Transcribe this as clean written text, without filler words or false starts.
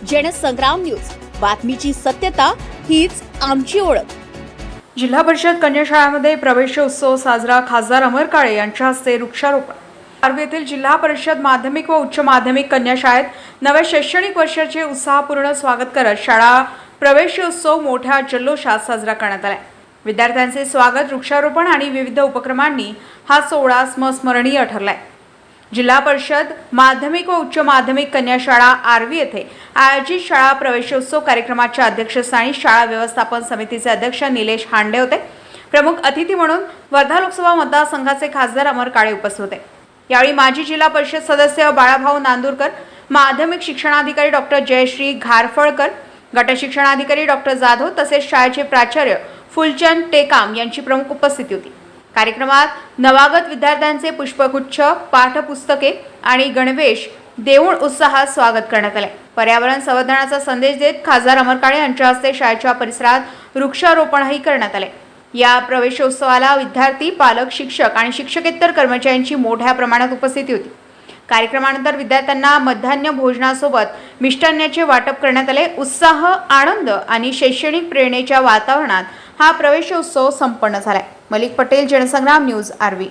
Jansangram news, बातमीची सत्यता हीच आमची ओळख। जिल्हा परिषद कन्या शाळांमध्ये प्रवेशोत्सव साजरा। खासदार अमर काळे यांच्या हस्ते वृक्षारोपण। आर्वी येथील जिल्हा परिषद माध्यमिक व उच्च माध्यमिक कन्या शाळेत नव्या शैक्षणिक वर्षाचे उत्साहपूर्ण स्वागत करत शाळा प्रवेशोत्सव मोठ्या जल्लोषात साजरा करण्यात आला। विद्यार्थ्यांचे स्वागत, वृक्षारोपण आणि विविध उपक्रमांनी हा सोहळा स्मरणीय ठरलाय। जिल्हा परिषद माध्यमिक व उच्च माध्यमिक कन्या शाळा आर्वी येथे आयोजित शाळा प्रवेशोत्सव कार्यक्रमाच्या अध्यक्षस्थानी शाळा व्यवस्थापन समितीचे अध्यक्ष निलेश हांडे होते। प्रमुख अतिथी म्हणून वर्धा लोकसभा मतदारसंघाचे खासदार अमर काळे उपस्थित होते। यावेळी माजी जिल्हा परिषद सदस्य बाळाभाऊ नांदुरकर, माध्यमिक शिक्षणाधिकारी डॉक्टर जयश्री घारफळकर, गट शिक्षणाधिकारी डॉक्टर जाधव तसेच शाळेचे प्राचार्य फुलचंद टेकाम यांची प्रमुख उपस्थिती होती। कार्यक्रमात नवागत विद्यार्थ्यांचे पुष्पगुच्छ, पाठपुस्तके आणि गणवेश देऊन उत्साहात स्वागत करण्यात आले। पर्यावरण संवर्धनाचा संदेश देत खासदार अमर काळे यांच्या हस्ते शाळेच्या परिसरात वृक्षारोपणही करण्यात आले। या प्रवेशोत्सवाला विद्यार्थी, पालक, शिक्षक आणि शिक्षकेतर कर्मचाऱ्यांची मोठ्या प्रमाणात उपस्थिती होती। कार्यक्रमानंतर विद्यार्थ्यांना मध्यान्ह भोजनासोबत मिष्टान्नाचे वाटप करण्यात आले। उत्साह, आनंद आणि शैक्षणिक प्रेरणेच्या वातावरणात हा प्रवेशोत्सव संपन्न झाला। मलिक पटेल, जनसंग्राम न्यूज, आर्वी।